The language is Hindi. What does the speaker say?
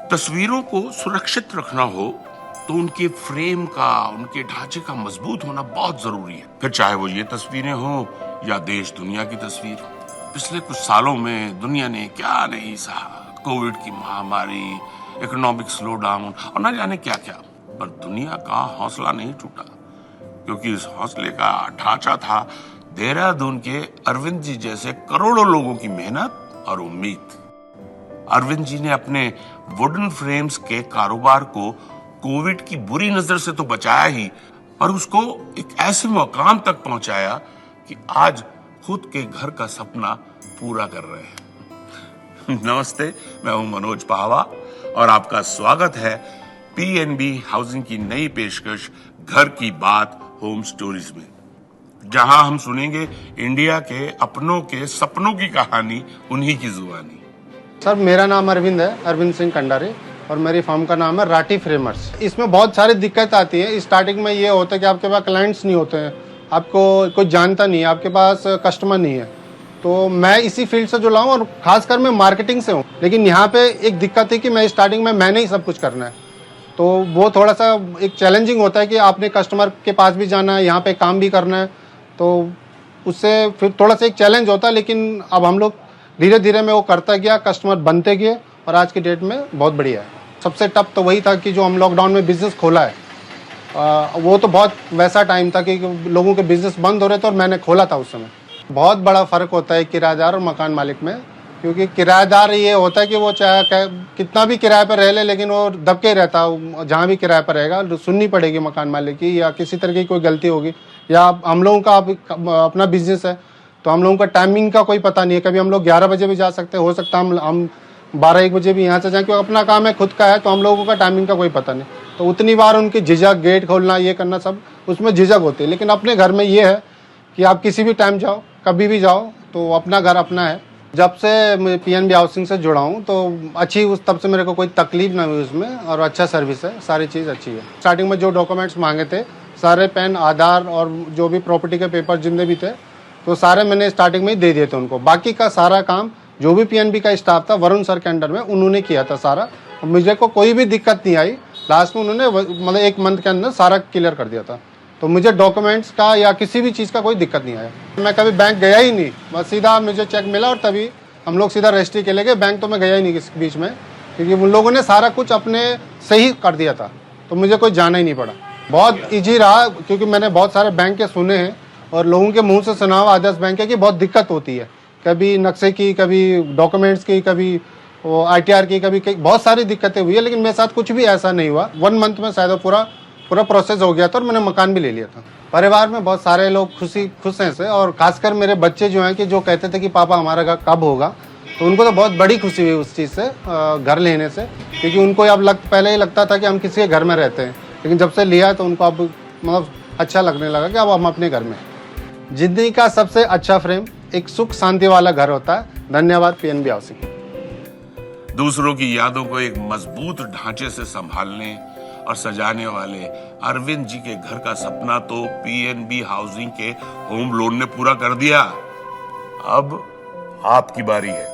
तस्वीरों को सुरक्षित रखना हो तो उनके फ्रेम का, उनके ढांचे का मजबूत होना बहुत जरूरी है। फिर चाहे वो ये तस्वीरें हो या देश दुनिया की तस्वीर। पिछले कुछ सालों में दुनिया ने क्या नहीं सहा, कोविड की महामारी, इकोनॉमिक स्लो डाउन और न जाने क्या क्या, पर दुनिया का हौसला नहीं टूटा, क्योंकि इस हौसले का ढांचा था देहरादून के अरविंद जी जैसे करोड़ों लोगों की मेहनत और उम्मीद। अरविंद जी ने अपने वुडन फ्रेम्स के कारोबार को कोविड की बुरी नजर से तो बचाया ही, पर उसको एक ऐसे मुकाम तक पहुंचाया कि आज खुद के घर का सपना पूरा कर रहे हैं। नमस्ते, मैं हूं मनोज पाहवा और आपका स्वागत है पीएनबी हाउसिंग की नई पेशकश घर की बात होम स्टोरीज में, जहां हम सुनेंगे इंडिया के अपनों के सपनों की कहानी उन्हीं की जुबानी। सर, मेरा नाम अरविंद है, अरविंद सिंह कंडारे, और मेरी फर्म का नाम है राठी फ्रेमर्स। इसमें बहुत सारी दिक्कत आती है। स्टार्टिंग में ये होता है कि आपके पास क्लाइंट्स नहीं होते हैं, आपको कोई जानता नहीं है, आपके पास कस्टमर नहीं है। तो मैं इसी फील्ड से जुड़ा हूँ और खासकर मैं मार्केटिंग से हूँ। लेकिन यहाँ पे एक दिक्कत है कि मैं स्टार्टिंग में मैंने ही सब कुछ करना है, तो वो थोड़ा सा एक चैलेंजिंग होता है कि आपने कस्टमर के पास भी जाना है, यहाँ पे काम भी करना है, तो उससे फिर थोड़ा सा एक चैलेंज होता है। लेकिन अब हम लोग धीरे धीरे में वो करता गया, कस्टमर बनते गए और आज की डेट में बहुत बढ़िया है। सबसे टफ तो वही था कि जो हम लॉकडाउन में बिज़नेस खोला है, वो तो बहुत वैसा टाइम था कि लोगों के बिज़नेस बंद हो रहे थे और मैंने खोला था उस समय। बहुत बड़ा फ़र्क होता है किराएदार और मकान मालिक में, क्योंकि किराएदार ये होता है कि वो चाहे कितना भी किराए पर रह ले, लेकिन वो दबके रहता है। जहाँ भी किराए पर रहेगा सुननी पड़ेगी मकान मालिक की, या किसी तरह की कोई गलती होगी, या हम लोगों का अपना बिजनेस है तो हम लोगों का टाइमिंग का कोई पता नहीं है। कभी हम लोग 11 बजे भी जा सकते हैं, हो सकता है हम 12-1 बजे भी यहाँ से जाएँ, क्योंकि अपना काम है, खुद का है, तो हम लोगों का टाइमिंग का कोई पता नहीं। तो उतनी बार उनकी झिझक, गेट खोलना, ये करना, सब उसमें झिझक होती है। लेकिन अपने घर में ये है कि आप किसी भी टाइम जाओ, कभी भी जाओ, तो अपना घर अपना है। जब से मैं पीएनबी हाउसिंग से जुड़ा हूँ तो अच्छी, तब से मेरे को कोई तकलीफ ना हुई उसमें, और अच्छा सर्विस है, सारी चीज़ अच्छी है। स्टार्टिंग में जो डॉक्यूमेंट्स मांगे थे, सारे पेन, आधार और जो भी प्रॉपर्टी के पेपर जितने भी थे, तो सारे मैंने स्टार्टिंग में ही दे दिए थे उनको। बाकी का सारा काम जो भी पीएनबी का स्टाफ था, वरुण सर के अंडर में, उन्होंने किया था सारा। मुझे को कोई भी दिक्कत नहीं आई। लास्ट में उन्होंने मतलब 1 मंथ के अंदर सारा क्लियर कर दिया था, तो मुझे डॉक्यूमेंट्स का या किसी भी चीज़ का कोई दिक्कत नहीं आया। मैं कभी बैंक गया ही नहीं, बस सीधा मुझे चेक मिला और तभी हम लोग सीधा रजिस्ट्री के ले गए। बैंक तो मैं गया ही नहीं इस बीच में, क्योंकि उन लोगों ने सारा कुछ अपने से ही कर दिया था, तो मुझे कोई जाना ही नहीं पड़ा। बहुत ईजी रहा, क्योंकि मैंने बहुत सारे बैंक के सुने हैं और लोगों के मुंह से सुना हुआ आदर्श बैंक है कि बहुत दिक्कत होती है, कभी नक्शे की, कभी डॉक्यूमेंट्स की, कभी वो ITR की, कभी बहुत सारी दिक्कतें हुई है। लेकिन मेरे साथ कुछ भी ऐसा नहीं हुआ। 1 मंथ में शायद पूरा प्रोसेस हो गया था और मैंने मकान भी ले लिया था। परिवार में बहुत सारे लोग खुश हैं से, और खासकर मेरे बच्चे जो हैं कि जो कहते थे कि पापा हमारा घर कब होगा, तो उनको तो बहुत बड़ी खुशी हुई उस चीज़ से, घर लेने से। क्योंकि उनको अब पहले ही लगता था कि हम किसी के घर में रहते हैं, लेकिन जब से लिया तो उनको अब मतलब अच्छा लगने लगा कि अब हम अपने घर में हैं। जिंदगी का सबसे अच्छा फ्रेम एक सुख शांति वाला घर होता है। धन्यवाद पीएनबी हाउसिंग। दूसरों की यादों को एक मजबूत ढांचे से संभालने और सजाने वाले अरविंद जी के घर का सपना तो पीएनबी हाउसिंग के होम लोन ने पूरा कर दिया। अब आपकी बारी है।